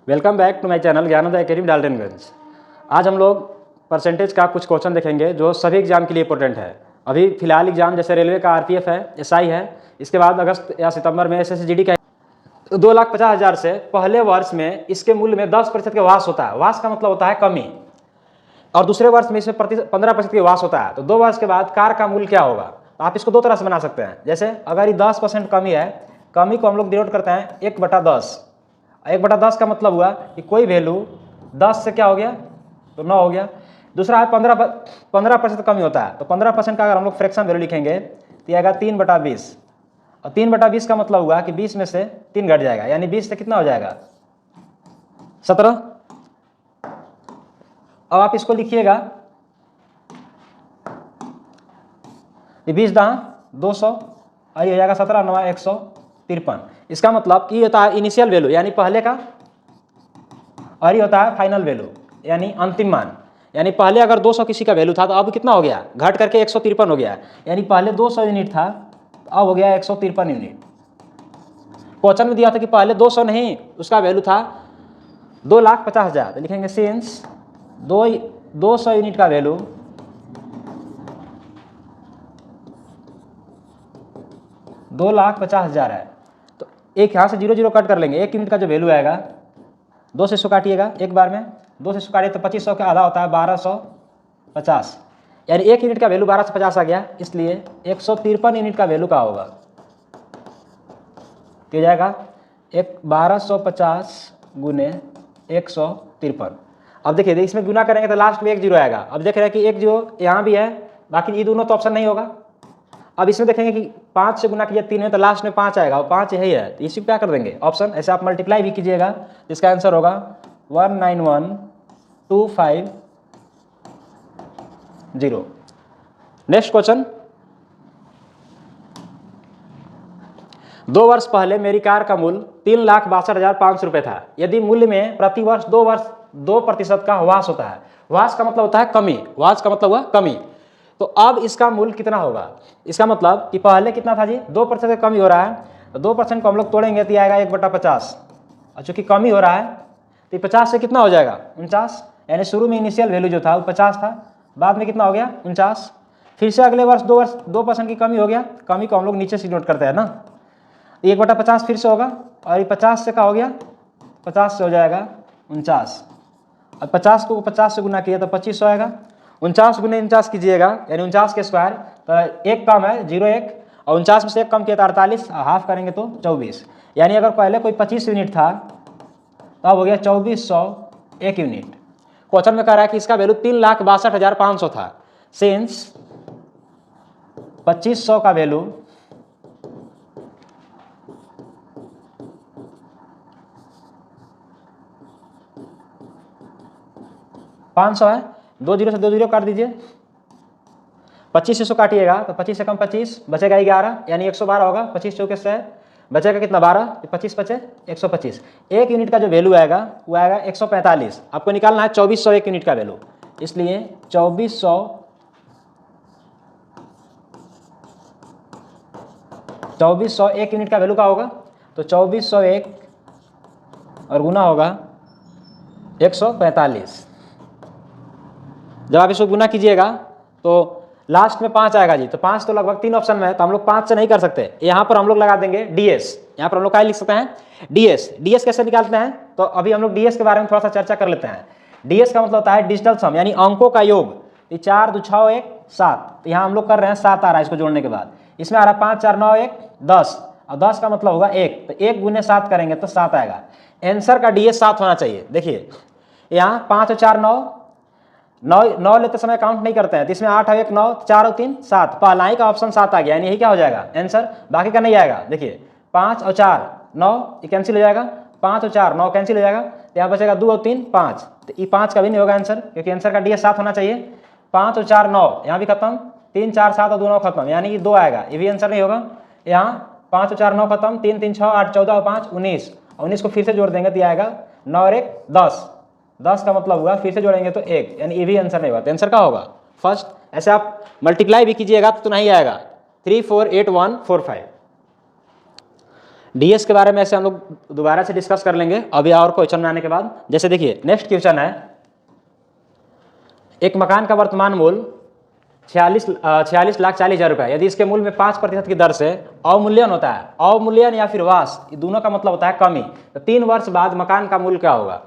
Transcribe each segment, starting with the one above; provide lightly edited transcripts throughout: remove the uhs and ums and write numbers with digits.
Welcome back to my channel Gyanoday academy Daltonganj. आज हम लोग परसेंटेज का कुछ क्वेश्चन देखेंगे जो सभी एग्जाम के लिए इंपॉर्टेंट है। अभी फिलहाल एग्जाम जैसे रेलवे का आरपीएफ है, एसआई है, इसके बाद अगस्त या सितंबर में एसएसजीडी का 2,50,000 से पहले वर्ष में इसके मूल्य में 10% का वास होता है। वास का मतलब होता है कमी, और दूसरे वर्ष में इसमें 15% का वास होता है। तो 2 वर्ष के बाद कार का मूल्य क्या होगा? तो आप इसको दो तरह से बना सकते हैं। जैसे अगर ये 10% कमी है, कमी को हम लोग डिनोट करते हैं 1/10। 1/10 का मतलब हुआ कि कोई वैल्यू 10 से क्या हो गया तो 9 हो गया। दूसरा है 15% कमी होता है, तो 15% का अगर हम लोग फ्रैक्शन वैल्यू लिखेंगे तो आएगा 3/20। और 3/20 का मतलब हुआ कि 20 में से 3 घट जाएगा, यानी 20 से कितना हो जाएगा 17। अब आप इसको लिखिएगा 20 200 और ये हो जाएगा 17 9 153। इसका मतलब कि ये होता है इनिशियल वैल्यू यानी पहले का, और ये होता है फाइनल वैल्यू यानी अंतिम मान। यानी पहले अगर 200 किसी का वैल्यू था तो अब कितना हो गया, घट करके 153 हो गया। यानी पहले 200 यूनिट था तो अब हो गया 153 यूनिट। क्वेश्चन में दिया था कि पहले 200 नहीं, उसका वैल्यू था 2,50,000, तो लिखेंगे सिंस 200 यूनिट का वैल्यू 2,50,000 है। तो एक यहाँ से 0 0 कट कर लेंगे। 1 यूनिट का जो वैल्यू आएगा 2 से 100 काटिएगा एक बार में, 2 से 100 काटिए तो 2500 का आधा होता है 1250। यानी 1 यूनिट का वैल्यू 1250 आ गया, इसलिए 153 यूनिट का वैल्यू का होगा हो जाएगा 1250 गुने 153। अब देखिए इसमें गुना करेंगे तो लास्ट में 1 0 आएगा। अब देख रहे हैं कि 1 0 यहाँ भी है, बाकी ये दोनों तो ऑप्शन नहीं होगा। अब इसमें देखेंगे कि 5 से गुना कीजिए 3 में तो लास्ट में 5 आएगा, और 5 यही है, तो इसी को क्या कर देंगे ऑप्शन। ऐसे आप मल्टीप्लाई भी कीजिएगा तो इसका आंसर होगा 1912550। नेक्स्ट क्वेश्चन, 2 वर्ष पहले मेरी कार का मूल्य 3,62,500 रुपये था। यदि मूल्य में प्रति वर्ष 2% का ह्रास होता है। ह्रास का मतलब होता है कमी, ह्रास का मतलब हुआ कमी। तो अब इसका मूल्य कितना होगा? इसका मतलब कि पहले कितना था जी, 2% का कमी हो रहा है, तो 2% को हम लोग तोड़ेंगे तो आएगा 1/50। और चूंकि कमी हो रहा है तो 50 से कितना हो जाएगा 49। यानी शुरू में इनिशियल वैल्यू जो था वो 50 था, बाद में कितना हो गया 49। फिर से अगले वर्ष 2% की कमी हो गया, कमी को हम लोग नीचे से नोट करते हैं ना, 1/50 फिर से होगा, और ये 50 से क्या हो गया 50 से हो जाएगा 49। अब 50 को 50 से गुना किया तो 2500 आएगा। 49 गुने 49 कीजिएगा यानी 49 के स्क्वायर, तो एक कम है 0 1, और 49 में से एक कम किया तो 48, हाफ करेंगे तो 24। यानी अगर पहले कोई 25 यूनिट था तो अब हो गया 2401 यूनिट। क्वेश्चन में कह रहा है कि इसका वैल्यू 3,62,500 था। सिंस 2500 का वैल्यू 500 है, 2 0 से 2 0 काट दीजिए, 25 से 100 काटिएगा तो 25 से कम 25 बचेगा 11, यानी 112 होगा। 25 चौके से बचेगा कितना 12, 25 बचे 125। 1 यूनिट का जो वैल्यू आएगा वो आएगा 145। आपको निकालना है 2400 1 यूनिट का वैल्यू, इसलिए 2400 1 यूनिट का वैल्यू का होगा, तो 2401 और गुना होगा 145। जब आप इसको गुना कीजिएगा तो लास्ट में 5 आएगा जी, तो 5 तो लगभग 3 ऑप्शन में है, तो हम लोग 5 से नहीं कर सकते। यहाँ पर हम लोग लगा देंगे डीएस। यहाँ पर हम लोग क्या लिख सकते हैं डीएस। डीएस कैसे निकालते हैं तो अभी हम लोग डीएस के बारे में थोड़ा सा चर्चा कर लेते हैं। डीएस का मतलब होता है डिजिटल सम, यानी अंकों का योग। 4 2 6 1 7, तो यहाँ हम लोग कर रहे हैं 7 आ रहा है इसको जोड़ने के बाद। इसमें आ रहा है 5 4 9 1 10, और 10 का मतलब होगा 1, तो 1 गुने 7 करेंगे तो 7 आएगा। आंसर का डीएस 7 होना चाहिए। देखिए यहाँ 5 और 4 9 लेते समय काउंट नहीं करते हैं, तो इसमें 8 और 1 9, 4 और 3 7, पहला ही का ऑप्शन 7 आ गया, यानी यही क्या हो जाएगा आंसर, बाकी का नहीं आएगा। देखिए 5 और 4 9 ये कैंसिल हो जाएगा, 5 और 4 9 कैंसिल हो जाएगा, तो यहाँ बचेगा 2 और 3 5, तो ये 5 का भी नहीं होगा आंसर, क्योंकि आंसर का डीएस 7 होना चाहिए। 5 और 4 9 यहाँ भी खत्म, 3 4 7 और 2 9 खत्म, यानी कि 2 आएगा, ये भी आंसर नहीं होगा। यहाँ 5 और 4 9 खत्म, 3 3 6 8 14 और 5 19, 19 को फिर से जोड़ देंगे तो आएगा 9 और 1 10, 10 का मतलब हुआ फिर से जोड़ेंगे तो 1, यानी ये भी आंसर नहीं होगा, तो आंसर क्या होगा फर्स्ट। ऐसे आप मल्टीप्लाई भी कीजिएगा तो नहीं आएगा 3 4 8 1 4 5। डीएस के बारे में ऐसे हम लोग दोबारा से डिस्कस कर लेंगे अभी और क्वेश्चन में आने के बाद। जैसे देखिए नेक्स्ट क्वेश्चन है, एक मकान का वर्तमान मूल्य 46,40,000 रुपये, यदि इसके मूल्य में 5% की दर से अवमूल्यन होता है, अवमूल्यन या फिर वास, ये दोनों का मतलब होता है कमी, तो 3 वर्ष बाद मकान का मूल्य क्या होगा।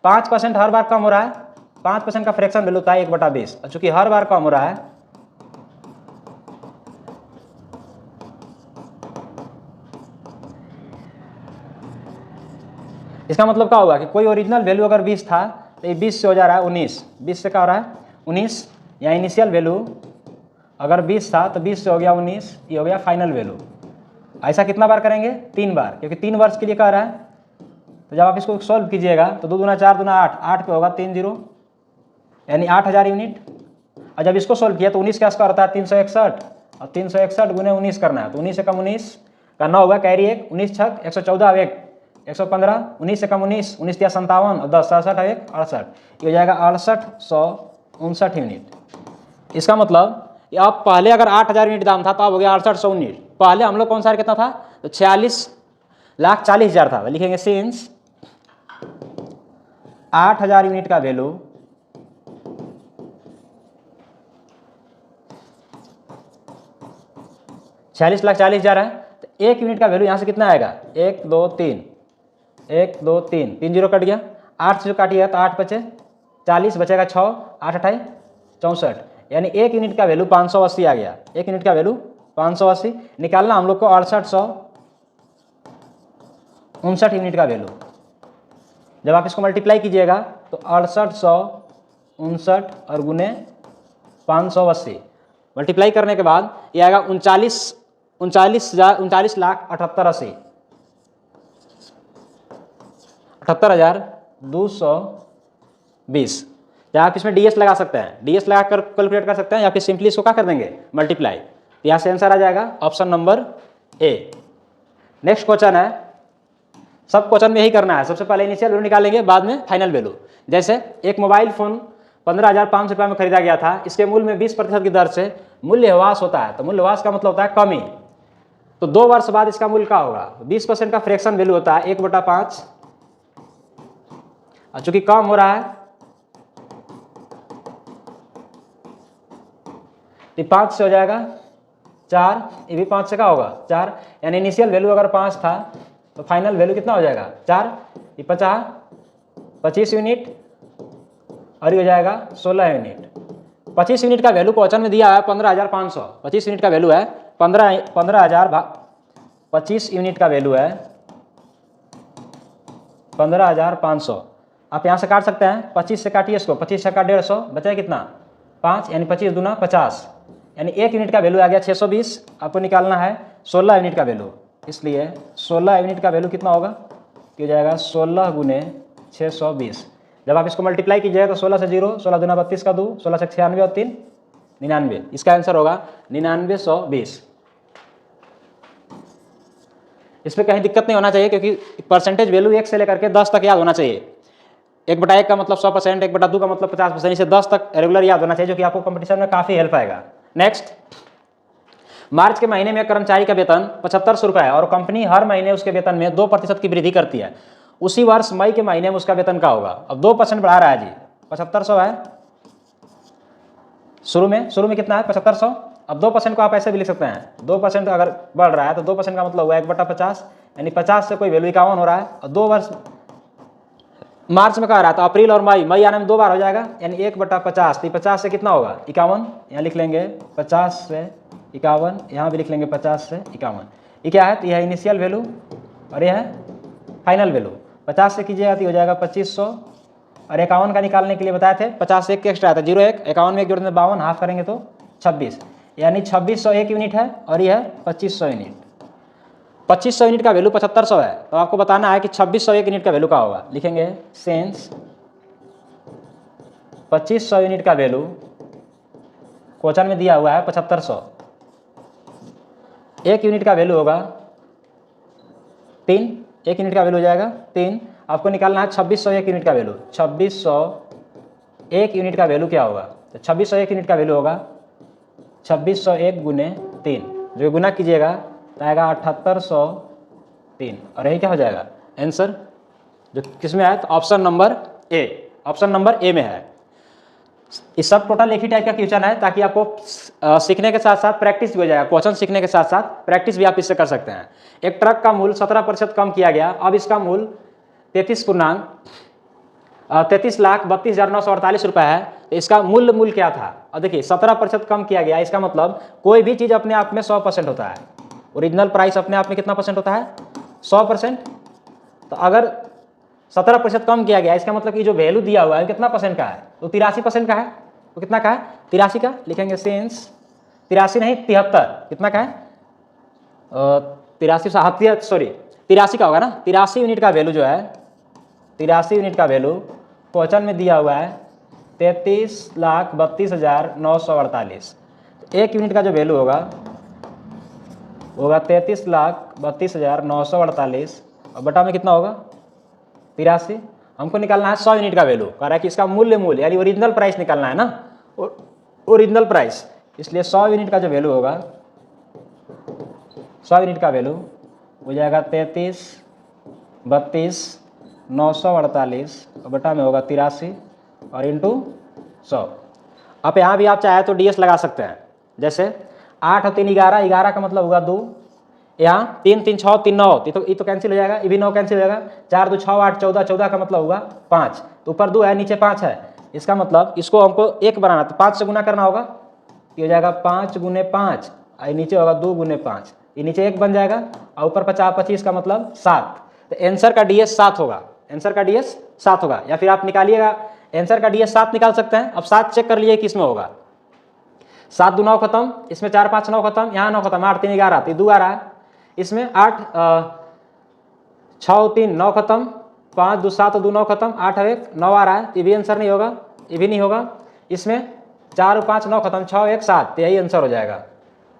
5% हर बार कम हो रहा है, 5% का फ्रैक्शन वैल्यू होता है 1/20, और चूंकि हर बार कम हो रहा है इसका मतलब क्या होगा कि कोई ओरिजिनल वैल्यू अगर 20 था तो ये 20 से हो जा रहा है 19, 20 से क्या हो रहा है 19, या इनिशियल वैल्यू अगर 20 था तो 20 से हो गया 19, ये हो गया फाइनल वैल्यू। ऐसा कितना बार करेंगे, 3 बार, क्योंकि 3 वर्ष के लिए कह रहा है। तो जब आप इसको सॉल्व कीजिएगा तो 2 दूना 4 दूना 8, 8 पे होगा 3 0, यानी 8000 यूनिट। और जब इसको सॉल्व किया तो 19 का स्क्वायर होता है 361, और 361 गुने 19 करना है, तो 19 से कम 19 का 9 हुआ, कैरी 1, 19 छक 114, अब 1 115, 19 से कम 19, 19 दिया 57 और 10 67 है 1 68, ये हो जाएगा 6859 यूनिट। इसका मतलब अब पहले अगर 8000 यूनिट दाम था तो अब हो गया 6800 यूनिट। पहले हम लोग कौन सा कितना था, तो 46,40,000 था, तो लिखेंगे सिंस 8000 यूनिट का वैल्यू 46,40,000 है, तो 1 यूनिट का वैल्यू यहाँ से कितना आएगा, 1 2 3 1 2 3 3 0 कट गया, 8 से जो काटिएगा तो 8 बचे 40, बचेगा 6 8 28 64, यानी 1 यूनिट का वैल्यू 580 आ गया। 1 यूनिट का वैल्यू 580 निकालना हम लोग को 6859 यूनिट का वैल्यू। जब आप इसको मल्टीप्लाई कीजिएगा तो 6859 और गुने 580 मल्टीप्लाई करने के बाद ये आएगा 39,78,220। या आप इसमें डीएस लगा सकते हैं, डीएस लगा कर कैलकुलेट कर सकते हैं, या फिर सिंपली इसको क्या कर देंगे मल्टीप्लाई, तो यहाँ से आंसर आ जाएगा option number A. Next question है, सब क्वेश्चन में यही करना है, सबसे पहले इनिशियल वैल्यू निकालेंगे, बाद में फाइनल वैल्यू। जैसे एक मोबाइल फोन 15,500 रुपये में खरीदा गया था, इसके मूल्य में 20% की दर से मूल्यह्रास होता है, तो मूल्यह्रास का मतलब होता है कमी, तो 2 वर्ष बाद इसका मूल्य क्या होगा, 20% का फ्रैक्शन वैल्यू होता है 1/5, और चूंकि कम हो रहा है तो 5 से हो जाएगा 4, ये भी 5 से क्या होगा 4, यानी इनिशियल वैल्यू अगर 5 था तो फाइनल वैल्यू कितना हो जाएगा 4, ये 25 यूनिट, और ये हो जाएगा 16 यूनिट। 25 यूनिट का वैल्यू क्वेश्चन में दिया है 15,500, 25 यूनिट का वैल्यू है 25 यूनिट का वैल्यू है 15,500। आप यहाँ से काट सकते हैं, 25 से काटिए इसको, 25 से काट 150, बचा कितना 5, यानी 25 दूना 50, यानी 1 यूनिट का वैल्यू आ गया 620। आपको निकालना है 16 यूनिट का वैल्यू, इसलिए 16 यूनिट का वैल्यू कितना होगा, हो जाएगा 16 गुने 620। जब आप इसको मल्टीप्लाई कीजिएगा तो 16 से 0, 16 दूना 32 का 2, 16 से 96 और 3 99, इसका आंसर होगा 9920। इसमें कहीं दिक्कत नहीं होना चाहिए, क्योंकि परसेंटेज वैल्यू 1 से लेकर के 10 तक याद होना चाहिए। 1/1 का मतलब 100%, 1/2 का मतलब 50%, इसे 10 तक रेगुलर याद होना चाहिए, जो कि आपको कंपटीशन में काफ़ी हेल्प आएगा। नेक्स्ट, मार्च के महीने में कर्मचारी का वेतन 7500 रुपये है और कंपनी हर महीने उसके वेतन में 2% की वृद्धि करती है। उसी वर्ष मई के महीने में उसका वेतन क्या होगा। अब 2% बढ़ा रहा है जी, 7500 है, शुरू में कितना है 7500। अब 2% को आप ऐसे भी लिख सकते हैं, 2% अगर बढ़ रहा है तो 2% का मतलब हुआ 1/50, यानी 50 से कोई वैल्यू 51 हो रहा है, और 2 वर्ष मार्च में कह रहा था, अप्रैल और मई आने में 2 बार हो जाएगा, यानी 1/50, तो 50 से कितना होगा 51, यहाँ लिख लेंगे 50 से 51, यहाँ भी लिख लेंगे 50 से 51। ये क्या है, तो यह है इनिशियल वैल्यू और यह है फाइनल वैल्यू। 50 से कीजिएगा तो हो जाएगा 2500, और 51 का निकालने के लिए बताए थे 50 से 1 एक्स्ट्रा आता है 01, 51 में 1 जोड़ने 52, हाफ करेंगे तो 26, यानी 2601 यूनिट है, और यह है 2500 यूनिट। 2500 यूनिट का वैल्यू 7500 है, तो आपको बताना है कि 2601 यूनिट का वैल्यू क्या होगा। लिखेंगे सेंस 2500 यूनिट का वैल्यू क्वेश्चन में दिया हुआ है 7500, 1 यूनिट का वैल्यू होगा 3, 1 यूनिट का वैल्यू हो जाएगा 3। आपको निकालना है 2601 यूनिट का वैल्यू। 2601 यूनिट का वैल्यू क्या होगा, तो 2601 यूनिट का वैल्यू होगा 2601 गुने 3, जो गुना कीजिएगा तो आएगा 7800 3, और यही क्या हो जाएगा आंसर जो किस में है, तो option number A, option number A में है। इस सब टोटल एक ही टाइप का क्वेश्चन है ताकि आपको सीखने के साथ साथ प्रैक्टिस भी हो जाएगा। क्वेश्चन सीखने के साथ साथ प्रैक्टिस भी आप इससे कर सकते हैं। एक ट्रक का मूल्य 17% कम किया गया, अब इसका मूल्य 33,32,948 रुपये है, तो इसका मूल्य क्या था। और देखिए 17% कम किया गया, इसका मतलब कोई भी चीज़ अपने आप में 100% होता है। ओरिजिनल प्राइस अपने आप में कितना परसेंट होता है, 100%। तो अगर 17% कम किया गया, इसका मतलब कि जो वैल्यू दिया हुआ है कितना परसेंट का है, तो 83% का है। तो कितना का है, 83 का लिखेंगे सिंस 83 नहीं 73, कितना का है 83 का होगा ना। 83 यूनिट का वैल्यू जो है, 83 यूनिट का वैल्यू क्वेश्चन में दिया हुआ है 33,32,948। एक यूनिट का जो वैल्यू होगा 33,32,948 और बटा में कितना होगा 83। हमको निकालना है 100 यूनिट का वैल्यू, कह रहा है कि इसका मूल्य यानी ओरिजिनल प्राइस निकालना है ना, ओरिजिनल प्राइस। इसलिए 100 यूनिट का जो वैल्यू होगा, 100 यूनिट का वैल्यू हो जाएगा 33,32,948 और बटा में होगा 83 और इंटू 100। अब यहाँ भी आप चाहे तो DS लगा सकते हैं। जैसे 8 और 3 11, 11 का मतलब होगा 2, यहाँ 3 3 6 3 9, ये तो कैंसिल हो जाएगा, ये भी 9 कैंसिल हो जाएगा। 4 2 6 8 14, 14 का मतलब होगा 5, तो ऊपर 2 है नीचे 5 है। इसका मतलब इसको हमको 1 बनाना, तो 5 से गुना करना होगा, ये हो जाएगा 5 गुने 5, और नीचे होगा 2 गुने 5, ये नीचे 1 बन जाएगा और ऊपर 50 25 का मतलब 7। तो आंसर का DS 7 होगा, आंसर का DS 7 होगा। या फिर आप निकालिएगा आंसर का DS 7 निकाल सकते हैं। अब 7 चेक कर लीजिए किस में होगा। 7 2 9 खत्म, इसमें 4 5 9 खत्म, यहाँ 9 खत्म, 8 3 11, तो 2 आ रहा है। इसमें 8 6 3 9 खत्म, 5 2 7 2 9 खत्म, 8 1 9 आ रहा है, ये भी आंसर नहीं होगा, ये भी नहीं होगा। इसमें 4 5 9 खत्म, 6 1 7, तो यही आंसर हो जाएगा।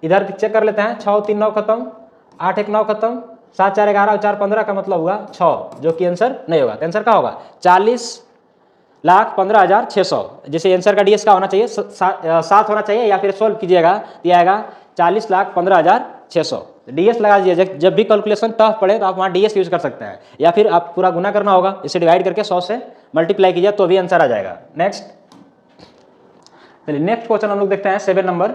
इधर चेक कर लेते हैं, 6 3 9 खत्म, 8 1 9 खत्म, 7 4 11 और 4 15 का मतलब हुआ 6, जो कि आंसर नहीं होगा। तो आंसर क्या होगा 40,15,600। जैसे आंसर का DS का होना चाहिए 7 होना चाहिए, या फिर सोल्व कीजिएगा दिया आएगा 40,15,600। DS लगा दीजिए। जब भी कैलकुलेशन टफ पड़े तो आप वहाँ DS यूज कर सकते हैं, या फिर आप पूरा गुना करना होगा, इसे डिवाइड करके 100 से मल्टीप्लाई कीजिए तो भी आंसर आ जाएगा। नेक्स्ट, चलिए नेक्स्ट क्वेश्चन हम लोग देखते हैं 7 नंबर।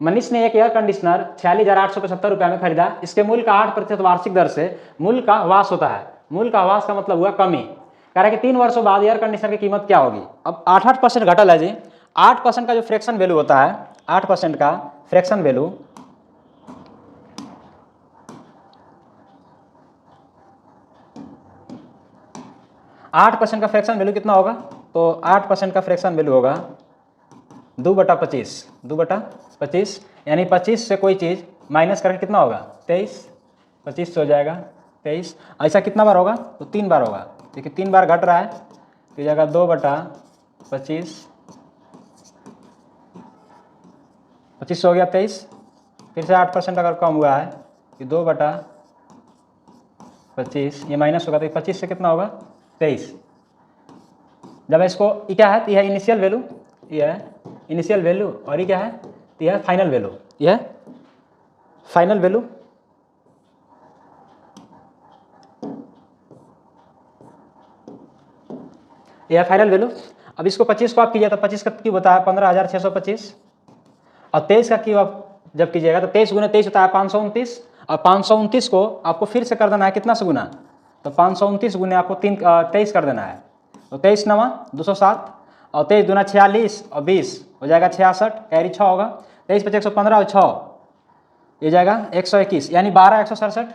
मनीष ने एक एयर कंडीशनर 46,875 रुपये में खरीदा, इसके मूल्य का 8% वार्षिक दर से मूल्य का ह्रास होता है। मूल्य का ह्रास का मतलब हुआ कमी। कह रहा है कि 3 वर्षों बाद एयर कंडीशनर की कीमत क्या होगी। अब 8% घटल है जी, 8% का जो फ्रैक्शन वैल्यू होता है, 8% का फ्रैक्शन वैल्यू 8% का फ्रैक्शन वैल्यू कितना होगा, तो 8% का फ्रैक्शन वैल्यू होगा 2/25, 2/25, यानी 25 से कोई चीज़ माइनस करके कितना होगा 23, 25 से हो जाएगा 23। ऐसा कितना बार होगा, तो 3 बार होगा। देखिए 3 बार घट रहा है, तो जाएगा 2/25, 25 हो गया 23, फिर से 8% अगर कम हुआ है कि 2/25, ये माइनस होगा, तो 25 से कितना होगा 23। जब इसको ये क्या है, तो यह इनिशियल वैल्यू, यह है इनिशियल वैल्यू, और ये क्या है, तो यह फाइनल वैल्यू, यह फाइनल वैल्यू। यह फाइनल वैल्यू। अब इसको 25 को आप कीजिए तो 25 का क्यूब होता है 15,625, और 23 का क्यूब आप जब कीजिएगा तो 23 गुना 23 होता है 529, और 529 को आपको फिर से कर देना है कितना से गुना, तो 529 गुने आपको 23 कर देना है, तो 23 9 207, और 23 दूना 46 और 20 हो जाएगा 66, कैरी 6 होगा, 23 5 115 और 6 ये जाएगा 121, यानी 12,167,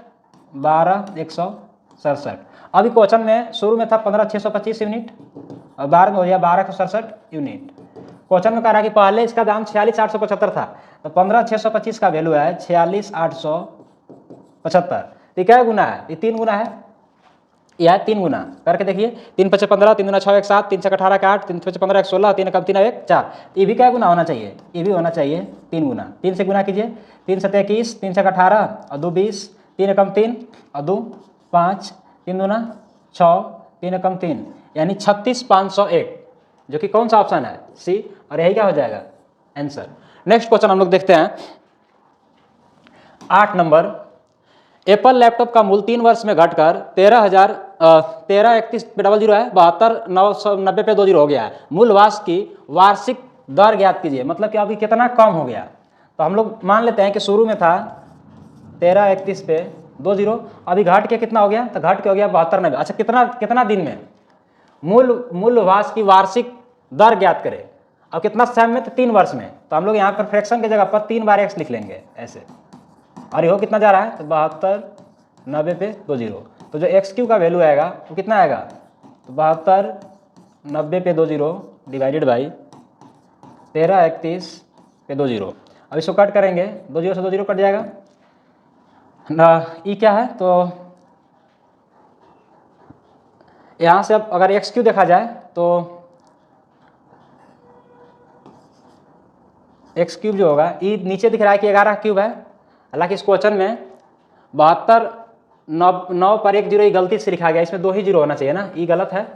12,167। अभी क्वेश्चन में शुरू में था 15,625 यूनिट और बाद में हो गया 12,167 यूनिट। क्वेश्चन में कह रहा है कि पहले इसका दाम 46,875 था, तो 15,625 का वैल्यू है 46,875। तो क्या गुना है, ये 3 गुना है, यह है 3 गुना करके देखिए, 3 5 15, 3 दूना 6 1 7, 3 6 18 8, 3 5 15 1 16, 3 कम 3 1 4। ये भी क्या गुना होना चाहिए, ये भी होना चाहिए 3 गुना। 3 से गुना कीजिए, 3 7 21, 3 6 18 और 2 20, 3 कम 3 और 2 5, 3 दूना 6, 3 कम 3, यानी 36,501, जो कि कौन सा ऑप्शन है, सी, और यही क्या हो जाएगा आंसर। नेक्स्ट क्वेश्चन हम लोग देखते हैं 8 नंबर। एप्पल लैपटॉप का मूल्य 3 वर्ष में घटकर 13,31 पे 00 है, 72,990 पे 20 हो गया है। मूल्यह्रास की वार्षिक दर ज्ञात कीजिए, मतलब कि अभी कितना कम हो गया। तो हम लोग मान लेते हैं कि शुरू में था 13,31 पे 20, अभी घट के कितना हो गया, तो घट के हो गया 72,90। अच्छा, कितना दिन में मूल्यह्रास की वार्षिक दर ज्ञात करें। अब कितना समय में, तो 3 वर्ष में। तो हम लोग यहाँ पर फ्रैक्शन की जगह पर 3 बार x लिख लेंगे ऐसे, और ये हो कितना जा रहा है, तो 72,90 पे 20। तो जो x³ का वैल्यू आएगा वो कितना आएगा, तो 72,90 पे 20 डिवाइडेड बाई 13,31 पे 20। अब इसको कट करेंगे, 20 से 20 कट जाएगा ना। ई क्या है, तो यहाँ से अब अगर x³ देखा जाए तो x³ जो होगा, ई नीचे दिख रहा है कि 11³ है, हालांकि इस क्वेश्चन में 72,9 पर 1 0 गलती से लिखा गया, इसमें 2 ही 0 होना चाहिए ना, ई गलत है।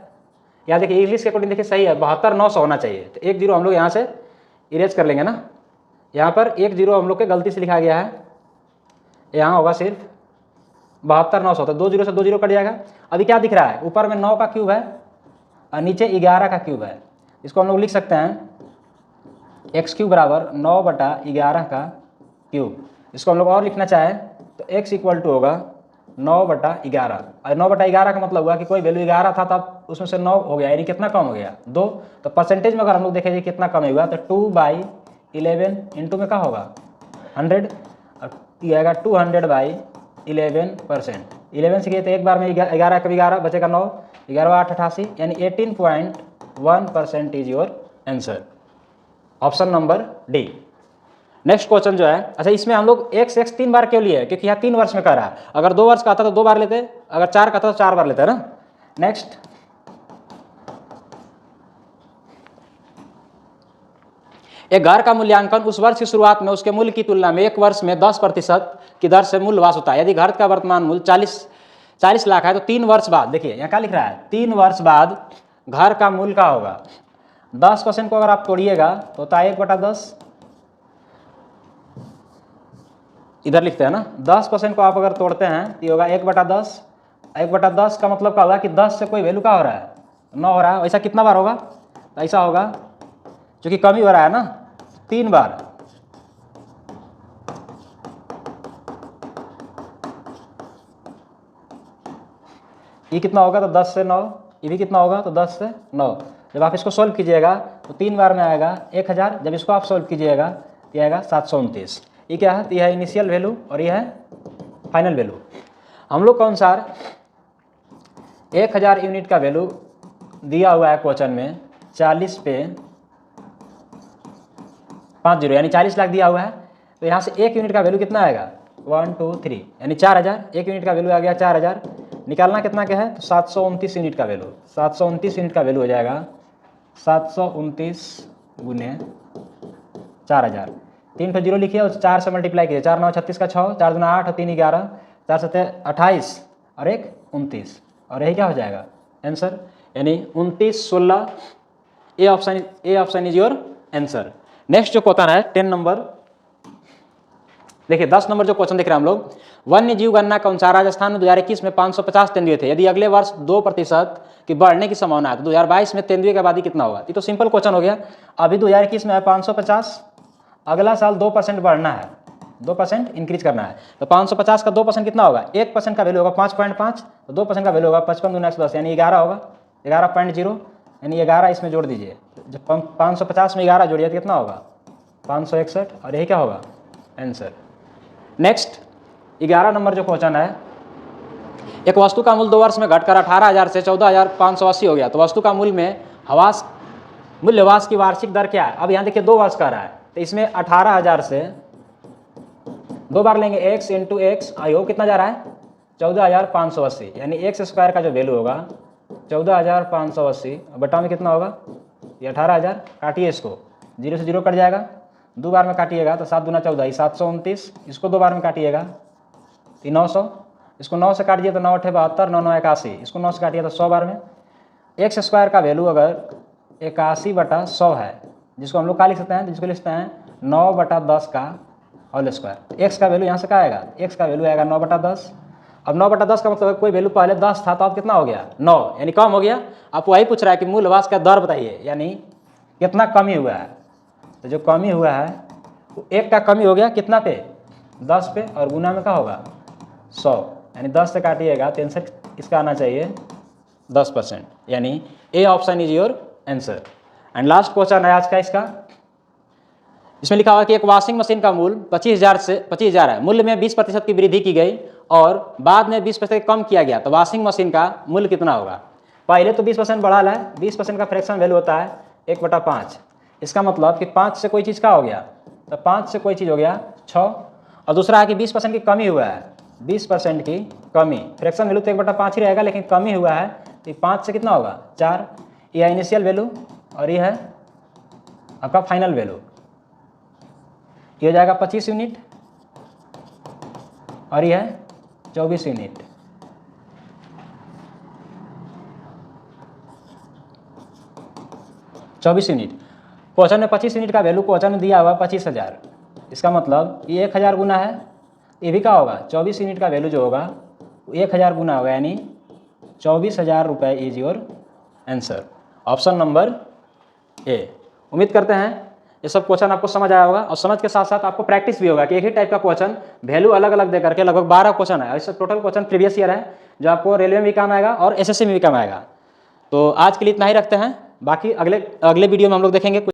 यहाँ देखिए इंग्लिश के अकॉर्डिंग देखिए सही है, 72,900 होना चाहिए। तो 1 0 हम लोग यहाँ से इरेज कर लेंगे ना, यहाँ पर 1 0 हम लोग के गलती से लिखा गया है, यहाँ होगा सिर्फ 72,900, तो 2 0 से 2 0 कट जाएगा। अभी क्या दिख रहा है, ऊपर में 9 का क्यूब है और नीचे 11 का क्यूब है। इसको हम लोग लिख सकते हैं x³ बराबर 9/11 का क्यूब। इसको हम लोग और लिखना चाहें तो x इक्वल टू होगा 9/11, और 9/11 का मतलब हुआ कि कोई वैल्यू 11 था तब उसमें से 9 हो गया, यानी कितना कम हो गया, 2। तो परसेंटेज में अगर हम लोग देखेंगे कितना कम होगा, तो 2/11 इंटू में क्या होगा 100, और ये आएगा 200/11%। 11 से किए तो एक बार में 11 कभी 11 बचेगा 9, 11 8 88, यानी 18.1% is your answer, option number D. Next question जो है, अच्छा इसमें हम लोग x 3 बार क्यों लिए, क्योंकि यहाँ 3 वर्ष में कर रहा है। अगर 2 वर्ष का आता तो 2 बार लेते, अगर 4 का आता तो 4 बार लेते है ना। नेक्स्ट, एक घर का मूल्यांकन उस वर्ष की शुरुआत में उसके मूल्य की तुलना में 1 वर्ष में 10% की दर से मूल्यह्रास होता है। यदि घर का वर्तमान मूल्य 40 लाख है तो 3 वर्ष बाद, देखिए यहाँ क्या लिख रहा है, 3 वर्ष बाद घर का मूल्य क्या होगा, 10% को अगर आप तोड़िएगा तो होता है 1/10, इधर लिखते हैं ना, 10% को आप अगर तोड़ते हैं तो ये होगा 1/10। 1/10 का मतलब क्या होगा कि 10 से कोई वैल्यू क्या हो रहा है, 9 हो रहा है। ऐसा कितना बार होगा, तो ऐसा होगा क्योंकि कम ही हो रहा है ना, 3 बार। ये कितना होगा, तो 10 से 9, ये भी कितना होगा, तो 10 से 9। जब आप इसको सोल्व कीजिएगा तो 3 बार में आएगा 1000, जब इसको आप सोल्व कीजिएगा तो ये आएगा 729। ये क्या है, तो यह है इनिशियल वैल्यू और यह है फाइनल वैल्यू। हम लोग के अनुसार 1000 यूनिट का वैल्यू दिया हुआ है क्वेश्चन में 40 पे 50, यानी 40 लाख दिया हुआ है। तो यहाँ से 1 यूनिट का वैल्यू कितना आएगा, 1 2 3, यानी 4000। 1 यूनिट का वैल्यू आ गया 4000, निकालना कितना क्या है, तो 729 यूनिट का वैल्यू, 729 यूनिट का वैल्यू हो जाएगा 729 गुने 4000। 3 पे 0 लिखिए और 4 से मल्टीप्लाई कीजिए, 4 9 36 का 6, 4 2 8 और 3 11, 4 7 28 और 1 29, और यही क्या हो जाएगा आंसर, यानी 29 16। A option is your answer. Next जो क्वेश्चन है 10 नंबर, देखिए 10 नंबर जो क्वेश्चन देख रहे हैं हम लोग, वन्य जीव गणना के अनुसार राजस्थान में 2021 में 550 तेंदुए थे। यदि अगले वर्ष 2% की बढ़ने की संभावना है तो 2022 में तेंदुए की आबादी कितना होगा। ये तो सिंपल क्वेश्चन हो गया। अभी 2021 में है 550, अगला साल 2% बढ़ना है, 2% इंक्रीज करना है, तो 550 का 2% कितना होगा, 1% का वैल्यू होगा 5.5, तो 2% का वैल्यू होगा 55 दूना 110, यानी 11 होगा, 11.0, यानी 11 इसमें जोड़ दीजिए। जब 550 में 11 जोड़िए तो कितना होगा 561, और यही क्या होगा आंसर। नेक्स्ट 11 नंबर जो क्वेश्चन है, एक वस्तु का मूल्य 2 वर्ष में घटकर 18,000 से 14,580 हो गया, तो वस्तु का मूल्य में मूल्यह्रास की वार्षिक दर क्या है। अब यहाँ देखिए 2 वर्ष का रहा है, तो इसमें 18,000 से 2 बार लेंगे x इंटू एक्स, आयो कितना जा रहा है 14,580, यानी x स्क्वायर का जो वैल्यू होगा 14,580 बटा में कितना होगा ये 18,000। काटिए इसको, 0 से 0 कट जाएगा, 2 बार में काटिएगा तो 7 दूना 14, 729, इसको 2 बार में काटिएगा तो 900, इसको 9 से काटिए तो 9 8 72, 9 9 81, इसको 9 से काटिए तो 100 बार में। एक्स स्क्वायर का वैल्यू अगर 81/100 है, जिसको हम लोग क्या लिख सकते हैं, जिसको लिखते हैं 9/10 का होल स्क्वायर। एक्स का वैल्यू यहाँ से क्या आएगा, एक्स का वैल्यू आएगा 9/10। अब 9/10 का मतलब कोई वैल्यू पहले 10 था तो अब कितना हो गया 9, यानी कम हो गया। आप वही पूछ रहा है कि मूल ह्रास का दर बताइए, यानी कितना कमी हुआ है। तो जो कमी हुआ है वो 1 का कमी हो गया कितना पे, 10 पे, और गुना में क्या होगा 100, यानी 10 से काटिएगा तो आंसर इसका आना चाहिए 10%, यानी A option is your answer. And last question है आज का इसका, इसमें लिखा हुआ कि एक वॉशिंग मशीन का मूल्य 25,000 है, मूल्य में 20% की वृद्धि की गई और बाद में 20% कम किया गया, तो वॉशिंग मशीन का मूल्य कितना होगा। पहले तो 20% बढ़ा है, 20% का फ्रैक्शन वैल्यू होता है 1/5। इसका मतलब कि 5 से कोई चीज़ का हो गया, तो 5 से कोई चीज़ हो गया 6, और दूसरा है कि 20% की कमी हुआ है, 20% की कमी, फ्रैक्शन वैल्यू तो 1/5 ही रहेगा, लेकिन कमी हुआ है तो 5 से कितना होगा 4। यह इनिशियल वैल्यू और यह है आपका फाइनल वैल्यू, ये हो जाएगा 25 यूनिट और यह है 24 यूनिट। क्वेश्चन में 25 यूनिट का वैल्यू क्वेश्चन में दिया हुआ 25,000, इसका मतलब ये 1000 गुना है, ये भी क्या होगा 24 यूनिट का वैल्यू जो होगा वो 1000 गुना होगा, यानी 24,000 रुपये is your answer, option number A. उम्मीद करते हैं ये सब क्वेश्चन आपको समझ आया होगा, और समझ के साथ साथ आपको प्रैक्टिस भी होगा कि एक ही टाइप का क्वेश्चन वैल्यू अलग अलग दे करके लगभग 12 क्वेश्चन है, ऐसे टोटल क्वेश्चन प्रीवियस ईयर है जो आपको रेलवे में भी काम आएगा और एसएससी में भी काम आएगा। तो आज के लिए इतना ही रखते हैं, बाकी अगले वीडियो में हम लोग देखेंगे कुछ